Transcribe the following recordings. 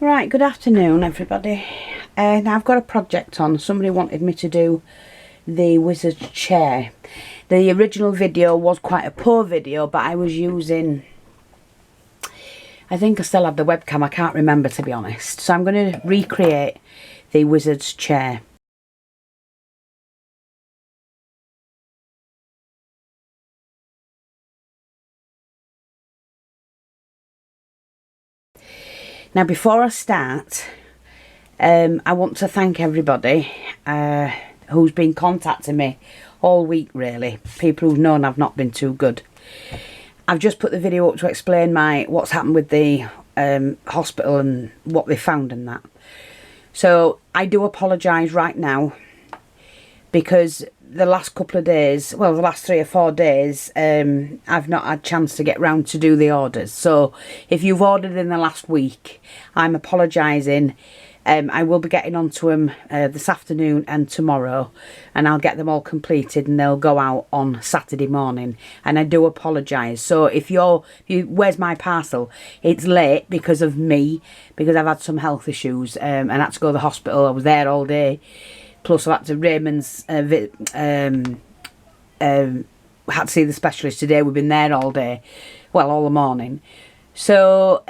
Right, good afternoon everybody. Now I've got a project on. Somebody wanted me to do the wizard's chair. The original video was quite a poor video, but I was using, I think I still have the webcam, I can't remember to be honest. So I'm going to recreate the wizard's chair. Now before I start, I want to thank everybody who's been contacting me all week really. People who've known I've not been too good. I've just put the video up to explain what's happened with the hospital and what they found and that. So I do apologise right now because the last couple of days, well the last 3 or 4 days, I've not had a chance to get round to do the orders. So if you've ordered in the last week, I'm apologising. I will be getting onto them this afternoon and tomorrow, and I'll get them all completed and they'll go out on Saturday morning. And I do apologise. So if where's my parcel? It's late because of me, because I've had some health issues and I had to go to the hospital. I was there all day. Plus I had to Raymond's had to see the specialist today. We've been there all day, well all the morning. So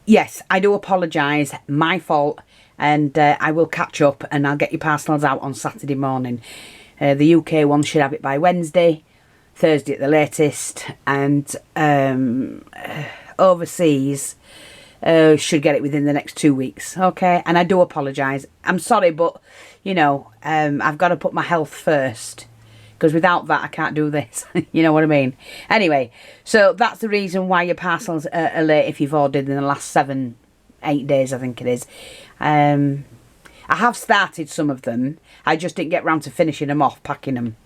yes, I do apologise, my fault, and I will catch up and I'll get your parcels out on Saturday morning. The UK one should have it by Wednesday, Thursday at the latest, and overseas should get it within the next 2 weeks, okay? And I do apologise. I'm sorry, but, you know, I've got to put my health first, because without that I can't do this. You know what I mean? Anyway, so that's the reason why your parcels are late if you've ordered in the last 7-8 days, I think it is. I have started some of them. I just didn't get round to finishing them off, packing them.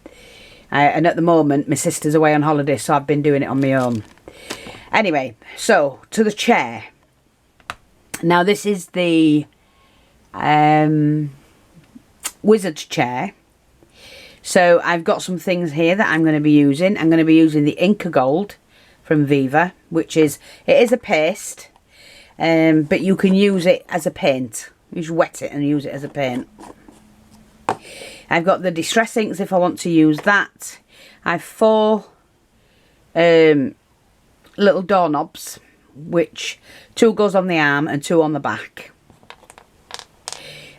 And at the moment, my sister's away on holiday, so I've been doing it on my own. Anyway, so to the chair. Now this is the wizard's chair. So I've got some things here that I'm going to be using. I'm going to be using the Inca Gold from Viva, which is a paste, but you can use it as a paint. You just wet it and use it as a paint. I've got the distress inks if I want to use that. I've 4 little doorknobs, which 2 goes on the arm and 2 on the back.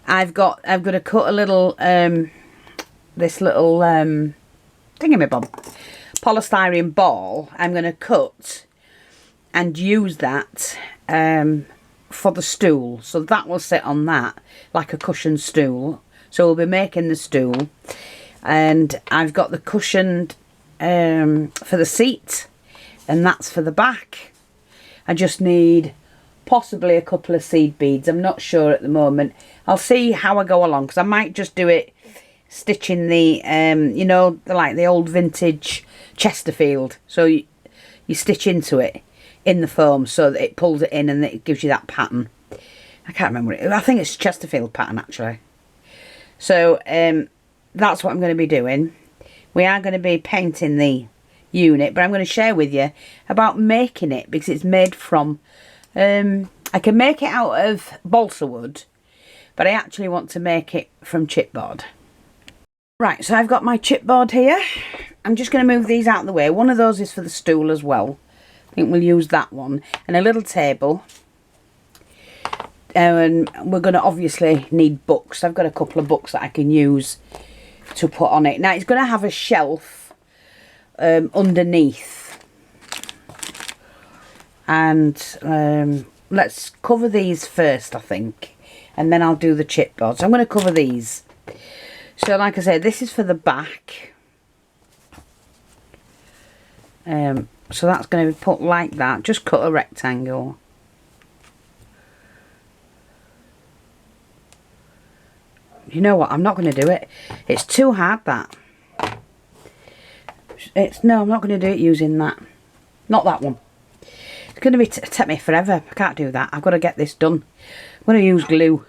I've got to cut a little this little thingamabob polystyrene ball. I'm going to cut and use that for the stool, so that will sit on that like a cushion stool. So we'll be making the stool, and I've got the cushioned for the seat, and that's for the back. I just need possibly a couple of seed beads. I'm not sure at the moment. I'll see how I go along, because I might just do it stitching the you know, like the old vintage Chesterfield. So you stitch into it in the foam so that it pulls it in and it gives you that pattern. I can't remember it. I think it's Chesterfield pattern actually. So that's what I'm going to be doing. We are going to be painting the unit, but I'm going to share with you about making it, because it's made from I can make it out of balsa wood, but I actually want to make it from chipboard. Right, so I've got my chipboard here. I'm just going to move these out of the way. One of those is for the stool as well. I think we'll use that one. And a little table. And we're going to obviously need books. I've got a couple of books that I can use to put on it. Now, it's going to have a shelf underneath. And let's cover these first, I think. And then I'll do the chipboard. So I'm going to cover these. So like I said, this is for the back. So that's going to be put like that. Just cut a rectangle. You know what? I'm not going to do it. It's too hard, that. No, I'm not going to do it using that. Not that one. It's going to take me forever. I can't do that. I've got to get this done. I'm going to use glue.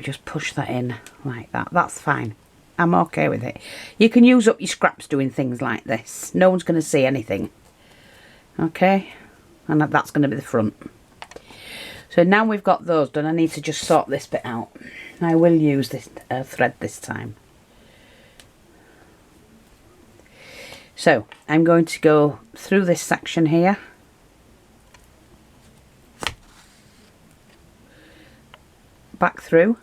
just push that in like that. That's fine. I'm okay with it. You can use up your scraps doing things like this. No one's going to see anything. Okay, and that's going to be the front. So now we've got those done, I need to just sort this bit out. I will use this thread this time. So I'm going to go through this section here. Back through.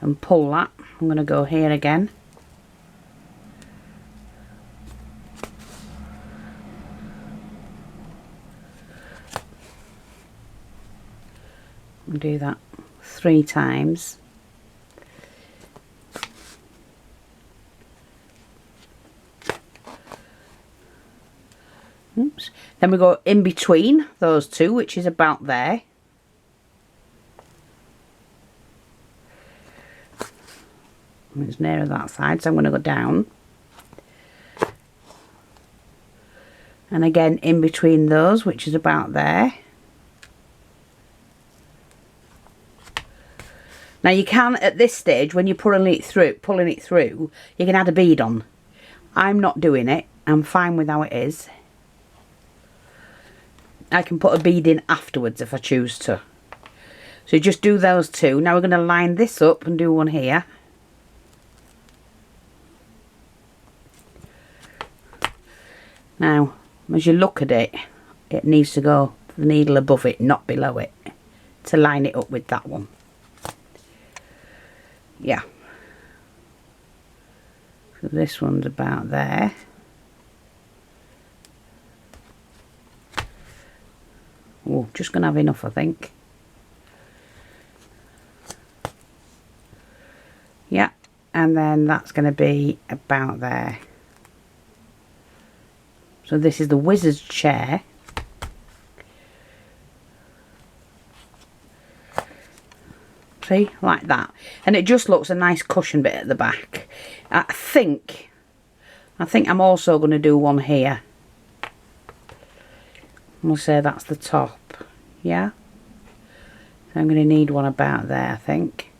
And pull that. I'm going to go here again. And do that 3 times. Oops. Then we go in between those two, which is about there. It's nearer that side, so I'm going to go down. And again in between those, which is about there. Now you can, at this stage, when you're pulling it through, you can add a bead on. I'm not doing it. I'm fine with how it is. I can put a bead in afterwards if I choose to. So just do those two. Now we're going to line this up and do one here. Now, as you look at it, it needs to go the needle above it, not below it, to line it up with that one. Yeah. So this one's about there. Oh, just gonna have enough, I think. Yeah, and then that's gonna be about there. So this is the wizard's chair. See, like that. And it just looks a nice cushion bit at the back. I think I'm also going to do one here. We'll say that's the top. Yeah. So I'm going to need one about there, I think.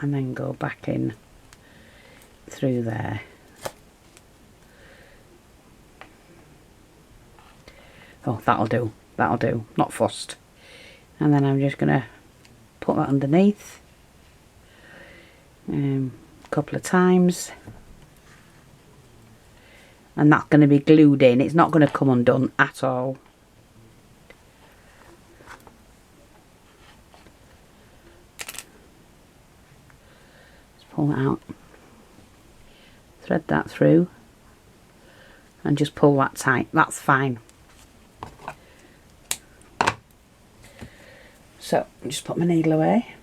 And then go back in through there. Oh, that'll do. That'll do. Not fussed. And then I'm just going to put that underneath. A couple of times. And that's going to be glued in. It's not going to come undone at all. Let's pull it out. Thread that through. And just pull that tight. That's fine. So, just put my needle away.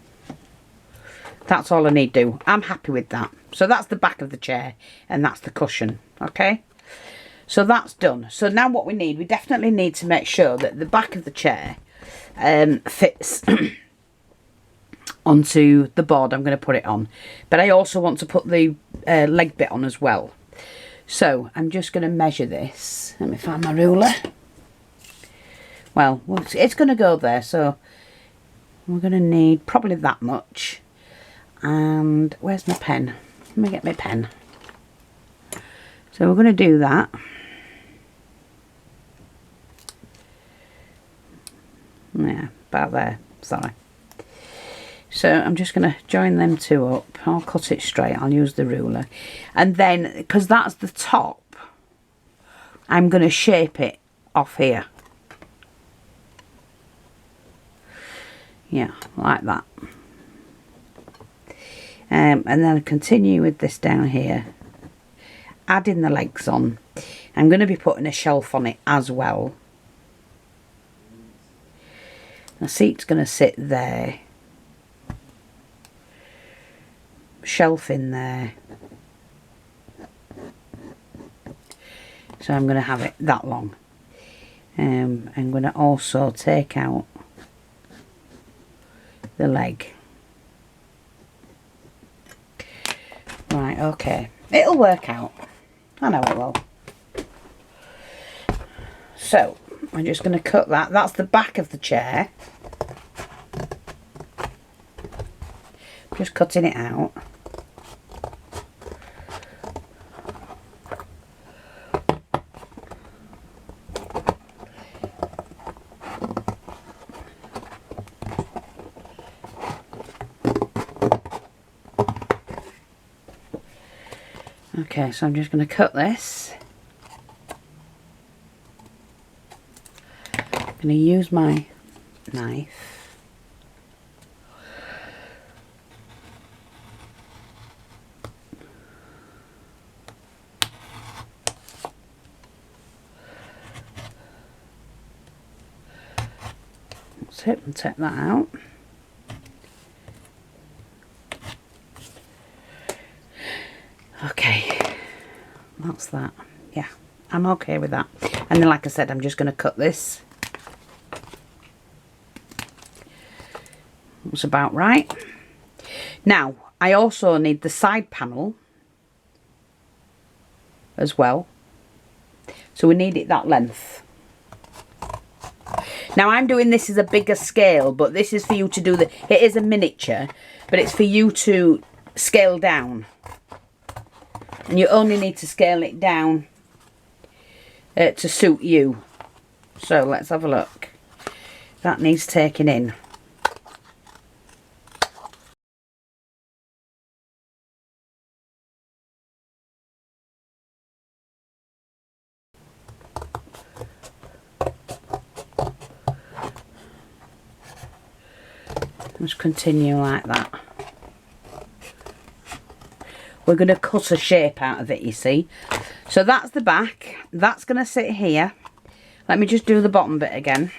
That's all I need to do. I'm happy with that. So that's the back of the chair and that's the cushion, okay? So that's done. So now what we need, we definitely need to make sure that the back of the chair fits onto the board I'm going to put it on. But I also want to put the leg bit on as well. So I'm just going to measure this. Let me find my ruler. Well, it's going to go there, so we're going to need probably that much. And where's my pen? Let me get my pen. So we're going to do that. Yeah, about there. Sorry. So I'm just going to join them two up. I'll cut it straight. I'll use the ruler. And then, because that's the top, I'm going to shape it off here. Yeah, like that. And then continue with this down here. Adding the legs on. I'm going to be putting a shelf on it as well. The seat's going to sit there. Shelf in there. So I'm going to have it that long. I'm going to also take out the leg. Right, okay. It'll work out. I know it will. So, I'm just going to cut that. That's the back of the chair. Just cutting it out. Okay, so I'm just going to cut this. I'm going to use my knife. That's it, and take that out. Okay, that's that. Yeah, I'm okay with that. And then, like I said, I'm just going to cut this. That's about right. Now, I also need the side panel as well. So we need it that length. Now, I'm doing this as a bigger scale, but this is for you to do the... It is a miniature, but it's for you to scale down. And you only need to scale it down to suit you. So let's have a look. That needs taking in. Just continue like that. We're going to cut a shape out of it, you see. So that's the back. That's going to sit here. Let me just do the bottom bit again.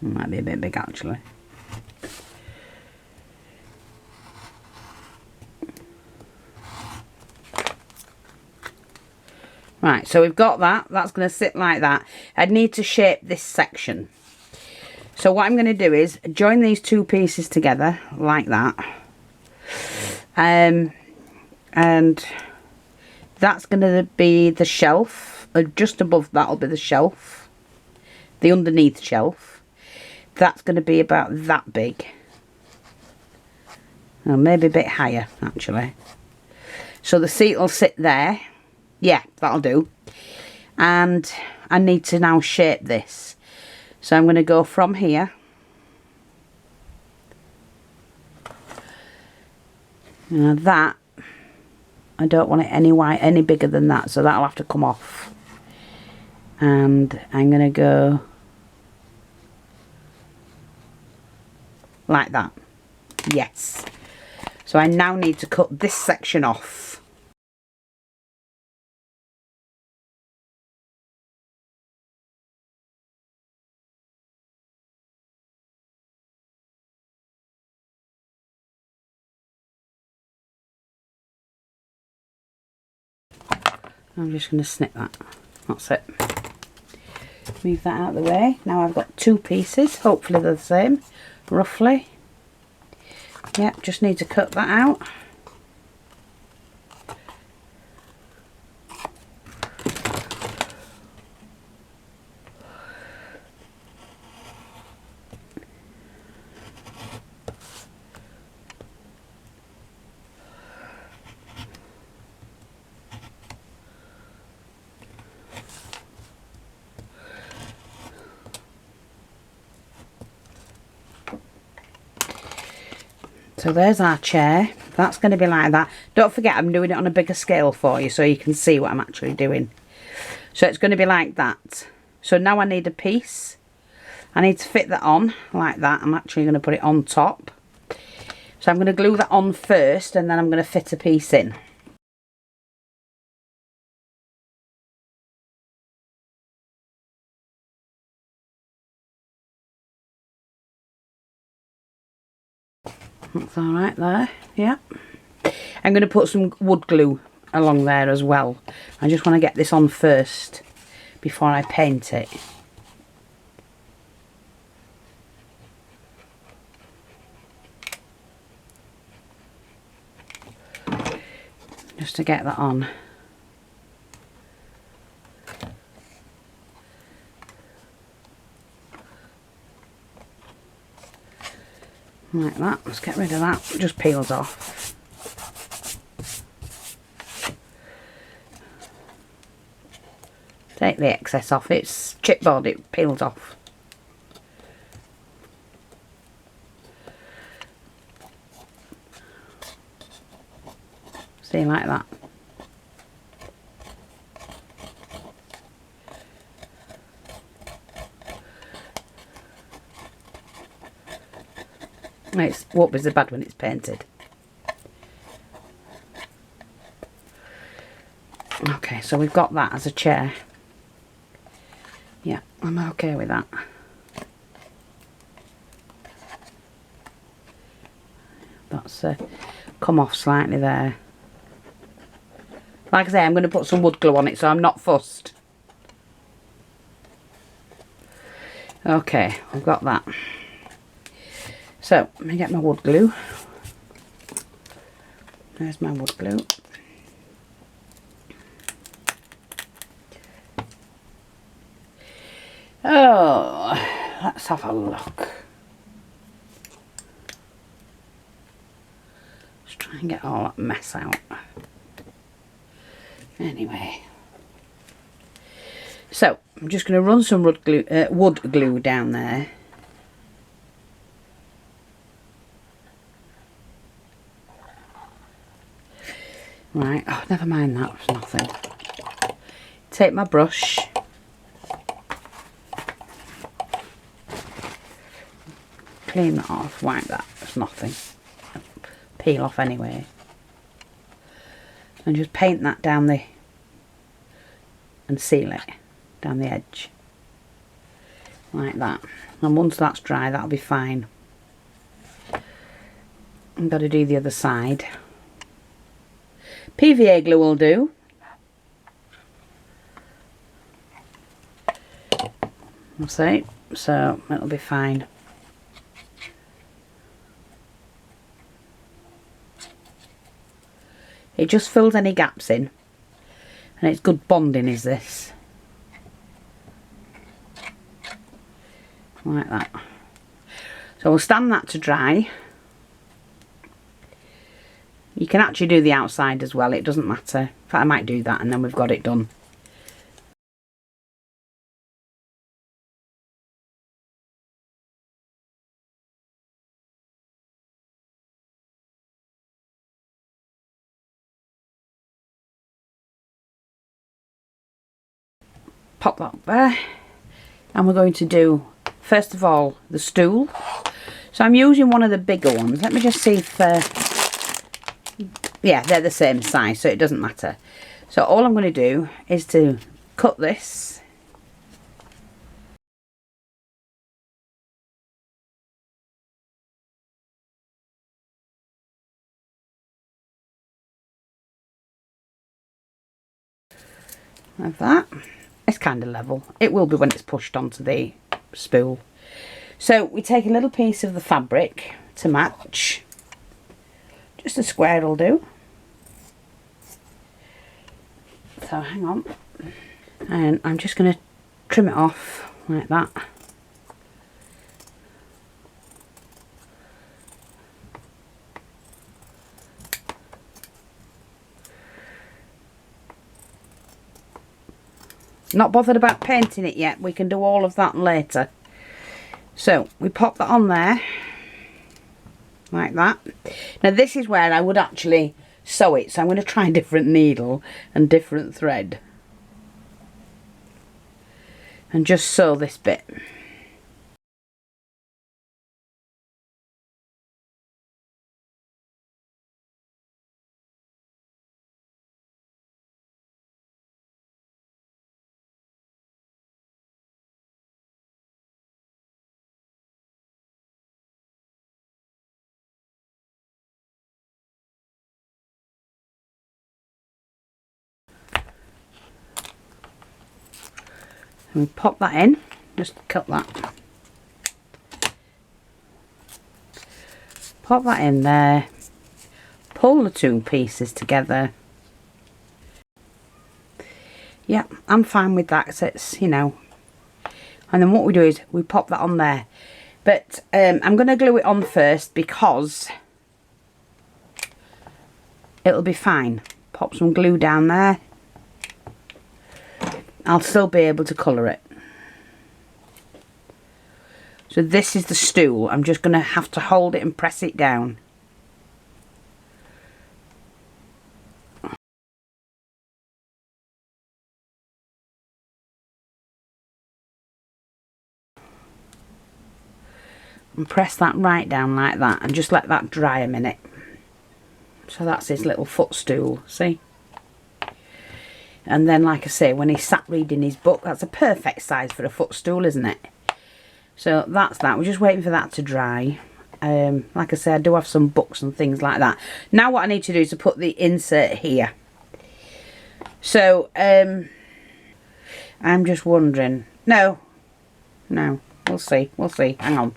Might be a bit big actually. Right, so we've got that. That's going to sit like that. I'd need to shape this section. So what I'm going to do is join these two pieces together like that. And that's going to be the shelf. Just above that'll be the shelf. The underneath shelf. That's going to be about that big. Or maybe a bit higher actually. So the seat will sit there. Yeah, that'll do. And I need to now shape this. So I'm going to go from here. Now that, I don't want it any bigger than that. So that'll have to come off. And I'm going to go like that. Yes. So I now need to cut this section off. I'm just going to snip that. That's it. Move that out of the way. Now I've got two pieces. Hopefully they're the same, roughly. Yep, just need to cut that out. So there's our chair. That's going to be like that. Don't forget, I'm doing it on a bigger scale for you so you can see what I'm actually doing. So it's going to be like that. So now I need a piece. I need to fit that on like that. I'm actually going to put it on top. So I'm going to glue that on first and then I'm going to fit a piece in. That's alright there, yeah. I'm going to put some wood glue along there as well. I just want to get this on first before I paint it. just to get that on. Like that. Let's get rid of that. It just peels off. Take the excess off. It's chipboard, it peels off. See, like that. It won't be so bad when it's painted. Okay, so we've got that as a chair. Yeah, I'm okay with that. That's come off slightly there. Like I say, I'm going to put some wood glue on it, so I'm not fussed. Okay, I've got that. So, let me get my wood glue. There's my wood glue. Oh, let's have a look. Let's try and get all that mess out. Anyway. So, I'm just going to run some wood glue down there. Right, oh, never mind that, was nothing. Take my brush. Clean that off, wipe that, it's nothing. Peel off anyway. And just paint that down the, and seal it down the edge. Like that. And once that's dry, that'll be fine. I've got to do the other side. PVA glue will do. That's it. So it'll be fine. It just fills any gaps in. And it's good bonding, is this. Like that. So we'll stand that to dry. You can actually do the outside as well, it doesn't matter. In fact, I might do that and then we've got it done. Pop that up there. And we're going to do, first of all, the stool. So I'm using one of the bigger ones. Let me just see if... yeah, they're the same size, so it doesn't matter. So all I'm going to do is to cut this. Like that. It's kind of level. It will be when it's pushed onto the spool. So we take a little piece of the fabric to match. Just a square will do. So hang on, and I'm just going to trim it off like that. Not bothered about painting it yet, we can do all of that later. So we pop that on there like that. Now this is where I would actually sew it, so I'm going to try a different needle and different thread and just sew this bit. And we pop that in, just cut that. Pop that in there, pull the two pieces together Yeah, I'm fine with that. So it's, you know. And then what we do is we pop that on there. But I'm going to glue it on first because it'll be fine. Pop some glue down there. I'll still be able to colour it. So this is the stool. I'm just going to have to hold it and press it down. And press that right down like that and just let that dry a minute. So that's his little footstool, see? And then, like I say, when he's sat reading his book, that's a perfect size for a footstool, isn't it? So that's that. We're just waiting for that to dry. Like I said, I do have some books and things like that. Now what I need to do is to put the insert here. So, I'm just wondering. No, we'll see. Hang on.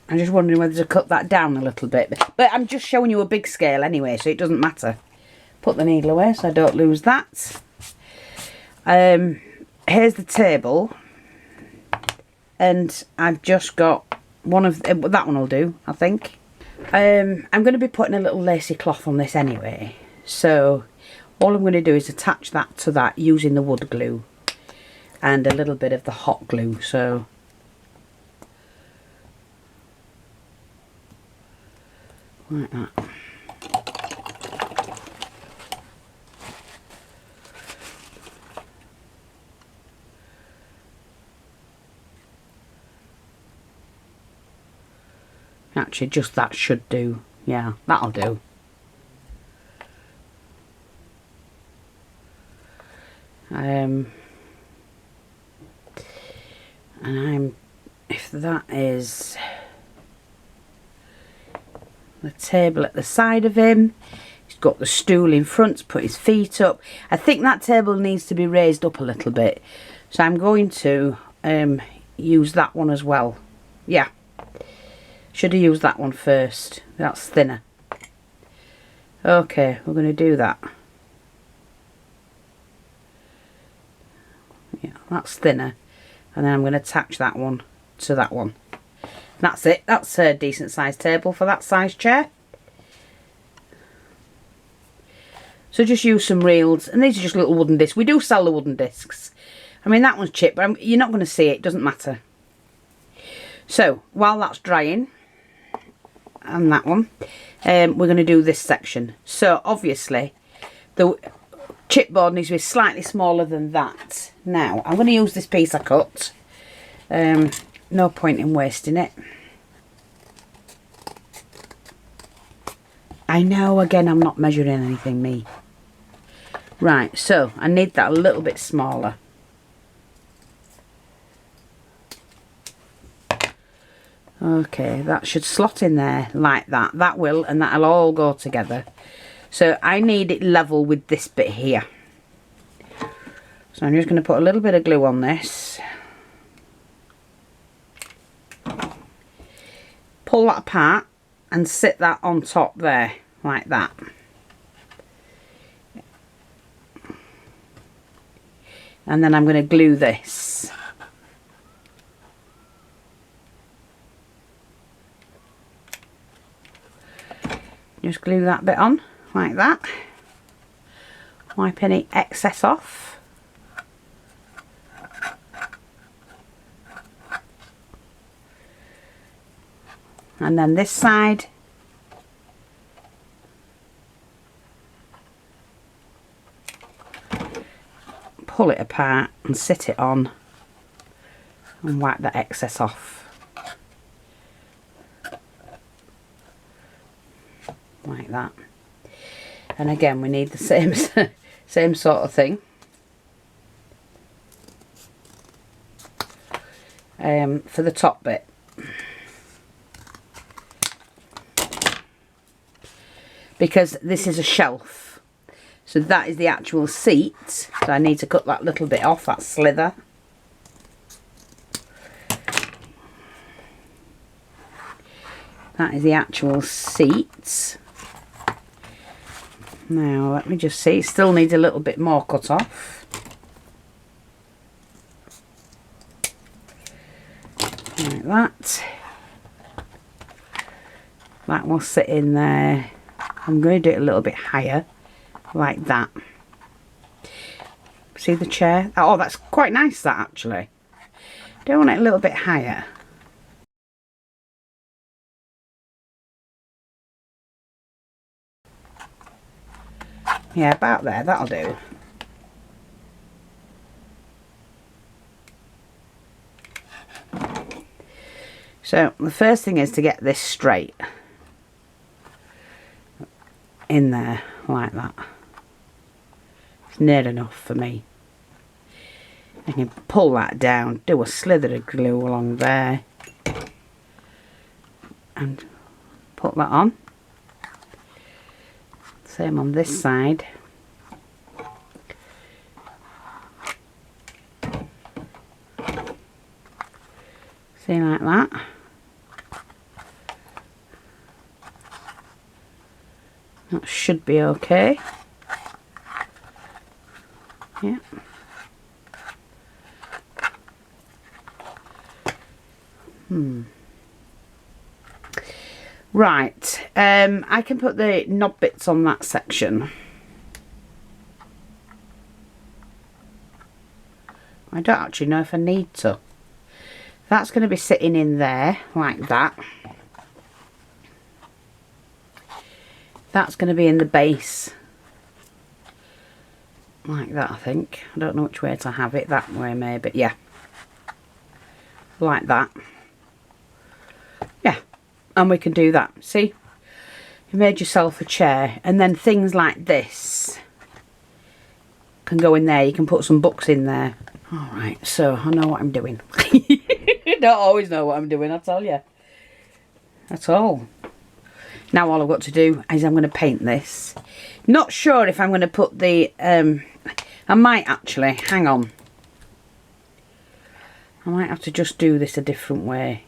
I'm just wondering whether to cut that down a little bit. But I'm just showing you a big scale anyway, so it doesn't matter. Put the needle away so I don't lose that. Here's the table. And I've just got one of... that one will do, I think. I'm going to be putting a little lacy cloth on this anyway. So all I'm going to do is attach that to that using the wood glue. And a little bit of the hot glue, so... like that. Actually, just that should do. Yeah, that'll do. And if that is the table at the side of him, he's got the stool in front to put his feet up. I think that table needs to be raised up a little bit, so I'm going to use that one as well. Yeah, should have used that one first. That's thinner. Okay, we're going to do that. Yeah, that's thinner, and then I'm going to attach that one to that one. That's it. That's a decent sized table for that size chair. So just use some reels, and these are just little wooden discs. We do sell the wooden discs. I mean, that one's chipped, but you're not going to see it. It doesn't matter. So while that's drying, and that one, we're going to do this section. So obviously the chipboard needs to be slightly smaller than that. Now I'm going to use this piece I cut. No point in wasting it. I know, again, I'm not measuring anything, me. Right, so I need that a little bit smaller. Okay, that should slot in there like that. That will, and that'll all go together. So I need it level with this bit here. So I'm just going to put a little bit of glue on this. Pull that apart and sit that on top there, like that. And then I'm going to glue this. Just glue that bit on, like that. Wipe any excess off. And then this side. Pull it apart and sit it on and wipe the excess off. Like that. And again, we need the same sort of thing. For the top bit. Because this is a shelf, so that is the actual seat, so I need to cut that little bit off, that slither. That is the actual seat. Now let me just see, it still needs a little bit more cut off. Like that. That will sit in there. I'm going to do it a little bit higher, like that. See the chair? Oh, that's quite nice, that, actually. Do I want it a little bit higher? Yeah, about there, that'll do. So, the first thing is to get this straight. In there, like that. It's near enough for me. I can pull that down, do a slither of glue along there, and put that on. Same on this side. See, like that. That should be okay. Yeah. Right, I can put the knob bits on that section. I don't actually know if I need to. That's going to be sitting in there like that. That's going to be in the base like that, I think. I don't know which way to have it. That way maybe, yeah. Like that. Yeah, and we can do that. See? You made yourself a chair, and then things like this can go in there. You can put some books in there. Alright, so I know what I'm doing. I don't always know what I'm doing, I tell you. That's all. Now all I've got to do is I'm going to paint this. Not sure if I'm going to put the... I might actually. Hang on. I might have to just do this a different way.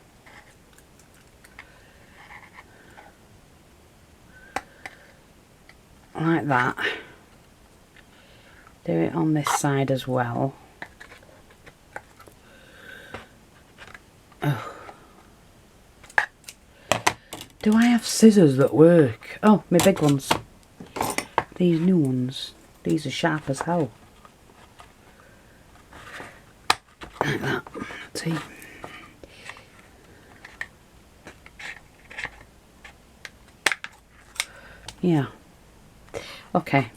Like that. Do it on this side as well. Oh. Do I have scissors that work? Oh, my big ones. These new ones. These are sharp as hell. Like that. See? Yeah. Okay.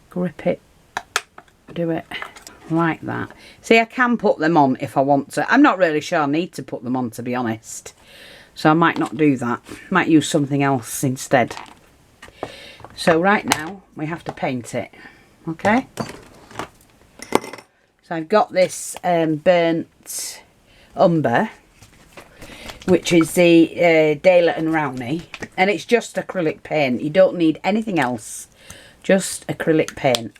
Grip it. Do it like that. See, I can put them on if I want to. I'm not really sure I need to put them on, to be honest. So I might not do that. Might use something else instead. So right now, we have to paint it. Okay? So I've got this burnt umber, which is the Daylight and Rowney. And it's just acrylic paint. You don't need anything else. Just acrylic paint.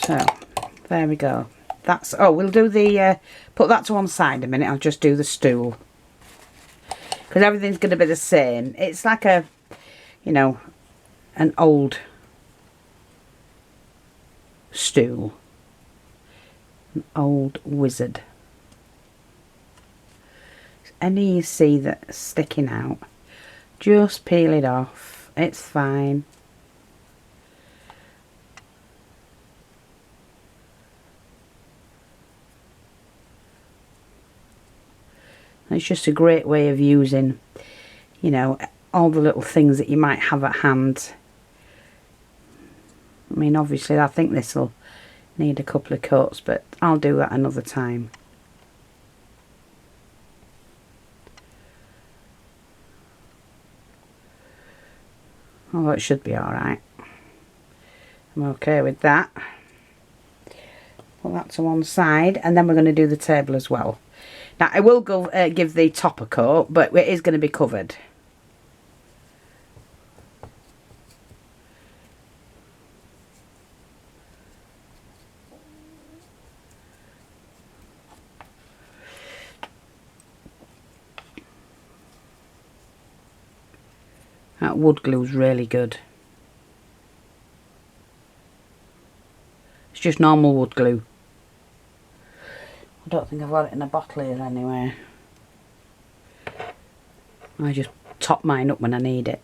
So, there we go. That's, oh, we'll do the, put that to one side a minute. I'll just do the stool. Because everything's going to be the same. It's like a, you know, an old stool. An old wizard. Any you see that's sticking out, just peel it off. It's fine. And it's just a great way of using, you know, all the little things that you might have at hand. I mean, obviously I think this will need a couple of coats, but I'll do that another time. Although it should be alright. I'm okay with that. Put that to one side, and then we're going to do the table as well. Now I will go give the top a coat, but it is going to be covered. That wood glue is really good. It's just normal wood glue. I don't think I've got it in a bottle here anyway. I just top mine up when I need it.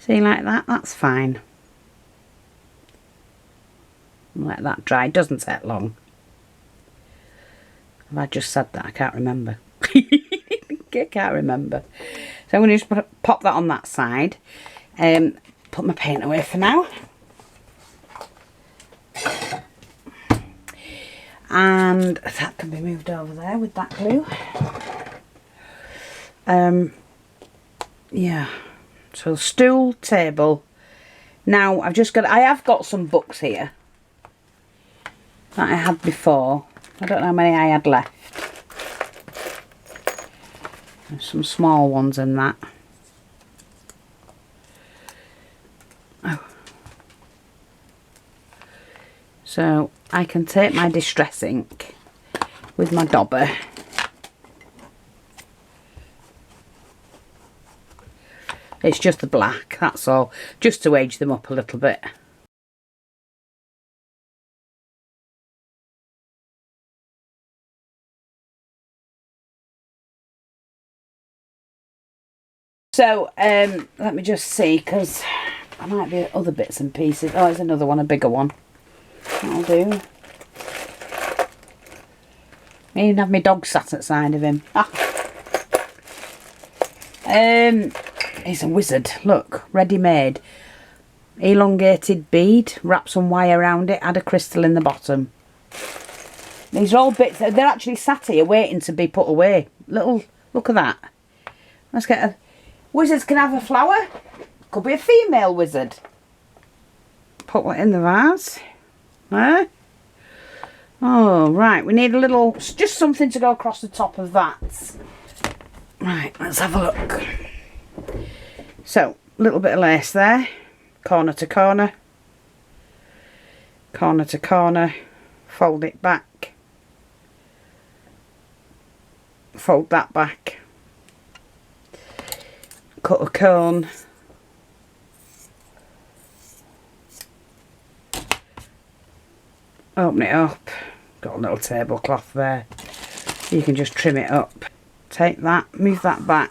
See, like that? That's fine. Let that dry. It doesn't take long. Have I just said that? I can't remember. I can't remember. So I'm going to just pop that on that side. Put my paint away for now. And that can be moved over there with that glue. Yeah. So stool, table. Now I have got some books here that I had before. I don't know how many I had left. There's some small ones in that. Oh. So I can take my distress ink with my dauber. It's just the black, that's all, just to age them up a little bit. So, let me just see, because there might be other bits and pieces. Oh, there's another one, a bigger one. That'll do. I even have my dog sat at the side of him. Ah. He's a wizard. Look, ready-made. Elongated bead, wrap some wire around it, add a crystal in the bottom. These are all bits, they're actually sat here waiting to be put away. Look at that. Let's get a... Wizards can have a flower. Could be a female wizard. Put that in the vase. There. Oh, right, we need a little, just something to go across the top of that. Right, let's have a look. So, a little bit of lace there. Corner to corner. Corner to corner. Fold it back. Fold that back. Cut a cone. Open it up. Got a little tablecloth there. You can just trim it up. Take that, move that back.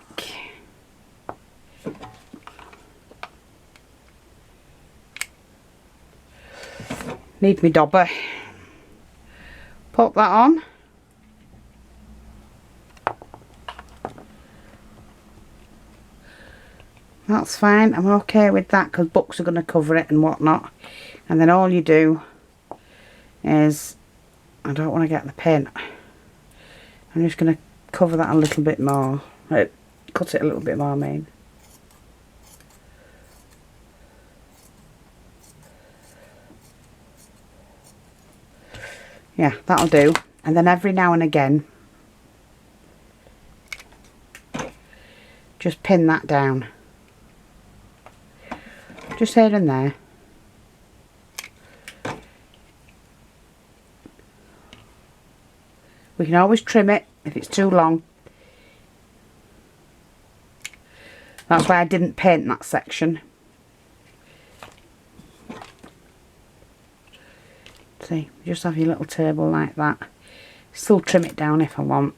Need my dauber. Pop that on. That's fine, I'm okay with that because books are going to cover it and whatnot. And then all you do is, I don't want to get the paint, I'm just going to cover that a little bit more, cut it a little bit more, I mean. Yeah, that'll do. And then every now and again, just pin that down. Just here and there. We can always trim it if it's too long. That's why I didn't paint that section. See, just have your little table like that. Still trim it down if I want.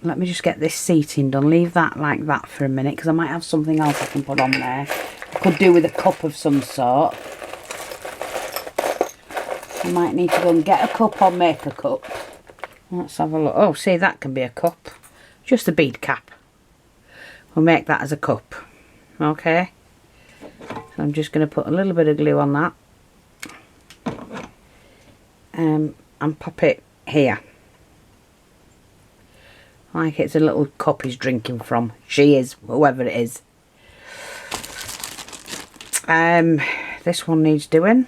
Let me just get this seating done. Leave that like that for a minute because I might have something else I can put on there. I could do with a cup of some sort. I might need to go and get a cup or make a cup. Let's have a look. Oh, see, that can be a cup. Just a bead cap. We'll make that as a cup. Okay. So I'm just going to put a little bit of glue on that. And pop it here. Like it's a little cup he's drinking from. She is, whoever it is. This one needs doing.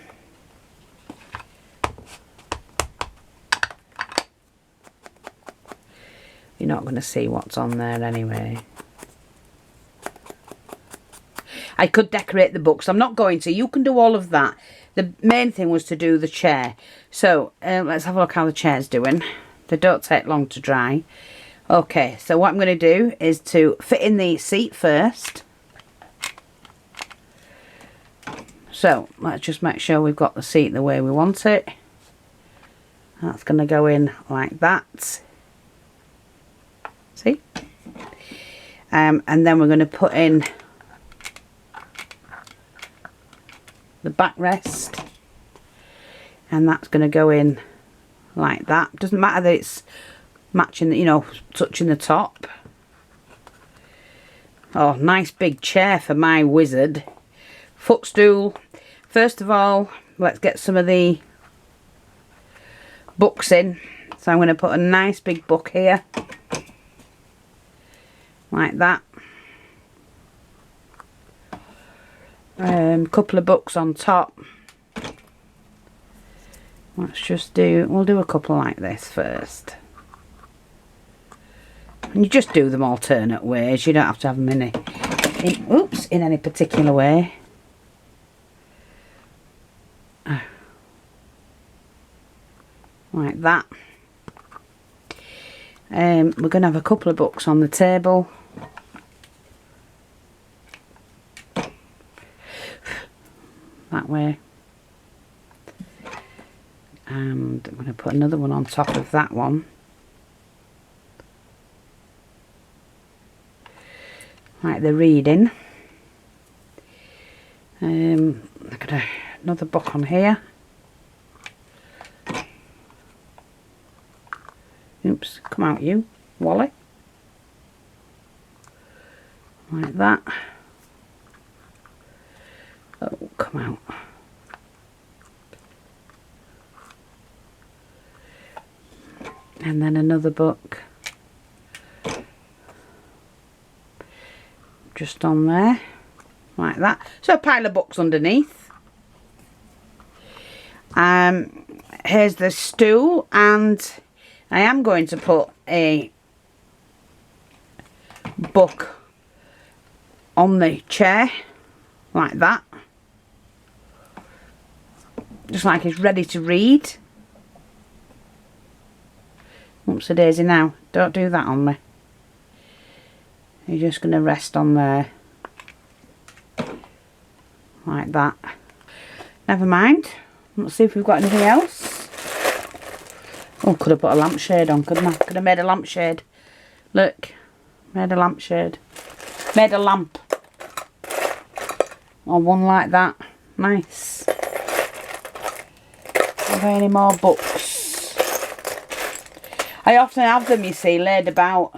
You're not going to see what's on there anyway. I could decorate the books. I'm not going to. You can do all of that. The main thing was to do the chair. So let's have a look how the chair's doing. They don't take long to dry. Okay, so what I'm going to do is to fit in the seat first. So let's just make sure we've got the seat the way we want it. That's going to go in like that. See? And then we're going to put in the backrest, and that's going to go in like that. Doesn't matter that it's matching, you know, touching the top. Oh, nice big chair for my wizard. Footstool. First of all, let's get some of the books in. So I'm going to put a nice big book here, like that. Couple of books on top. Let's just do, we'll do a couple like this first. And you just do them alternate ways. You don't have to have them in any particular way. Like that. We're going to have a couple of books on the table. That way. And I'm going to put another one on top of that one. Like the reading. I've got another book on here. Oops, come out you, Wally. Like that. Oh, come out. And then another book. Just on there. Like that. So a pile of books underneath. Here's the stool, and I am going to put a book on the chair, like that. Just like it's ready to read. Whoopsie daisy now. Don't do that on me. You're just going to rest on there. Like that. Never mind. Let's see if we've got anything else. Oh, could have put a lampshade on, couldn't I? Could have made a lampshade. Look. Made a lampshade. Made a lamp. Or one like that. Nice. Are there any more books? I often have them, you see, laid about.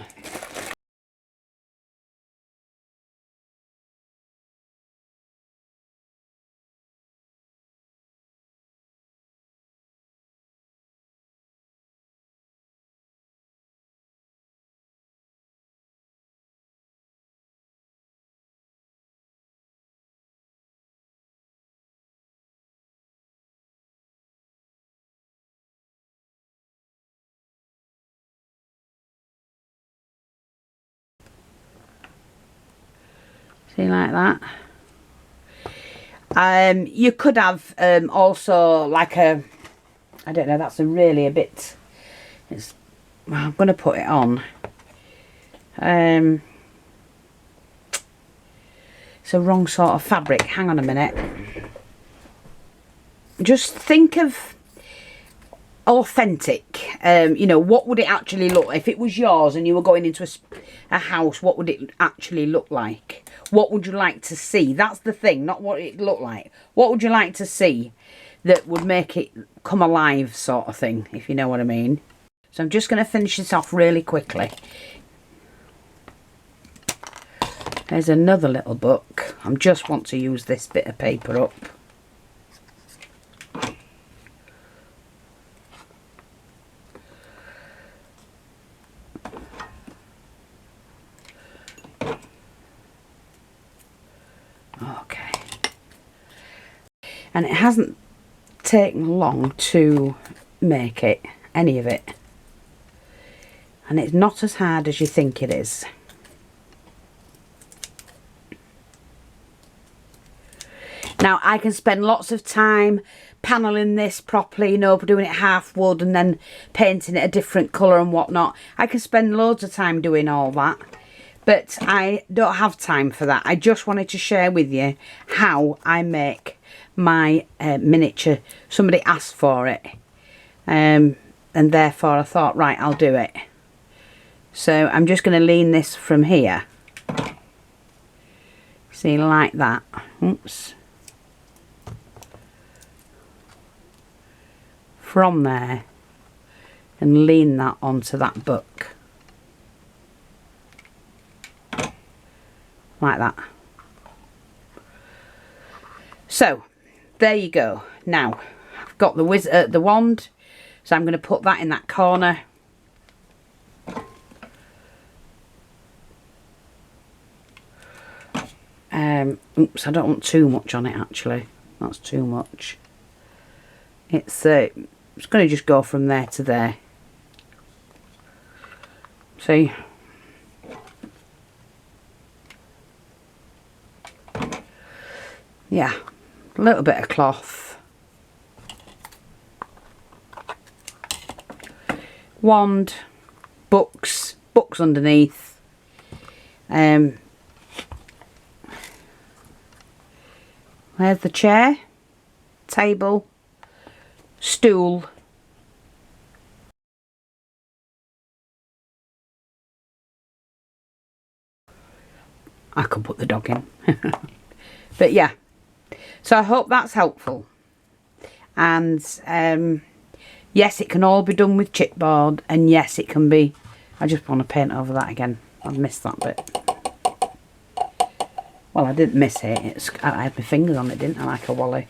See, like that. You could have also like a, I don't know, that's a bit, it's, well, I'm going to put it on. It's a wrong sort of fabric. Hang on a minute. Just think of authentic. You know, what would it actually look like if it was yours and you were going into a house? What would it actually look like? What would you like to see? That's the thing, not what it looked like. What would you like to see? that would make it come alive, sort of thing, if you know what I mean. So I'm just going to finish this off really quickly. There's another little book. I just want to use this bit of paper up. Okay. And it hasn't taken long to make it, any of it. And it's not as hard as you think it is. Now, I can spend lots of time paneling this properly, you know, doing it half wood and then painting it a different colour and whatnot. I can spend loads of time doing all that, but I don't have time for that. I just wanted to share with you how I make my miniature. Somebody asked for it, and therefore I thought, right, I'll do it. So I'm just going to lean this from here. See, like that. Oops. From there, and lean that onto that book. Like that. So, there you go. Now, I've got the wand, so I'm going to put that in that corner. Oops, I don't want too much on it actually. That's too much. It's going to just go from there to there. See? Yeah, a little bit of cloth. Wand, books underneath. There's the chair, table, stool. I could put the dog in. But yeah, so I hope that's helpful. And yes, it can all be done with chipboard, and yes, it can be. I just want to paint over that again. I've missed that bit. Well, I didn't miss it. I had my fingers on it, didn't I, like a wally?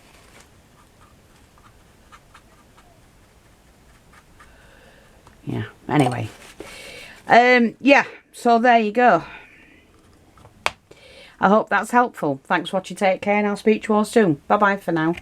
Yeah, anyway. Yeah, so there you go. I hope that's helpful. Thanks for watching, take care, and I'll speak to you all soon. Bye-bye for now.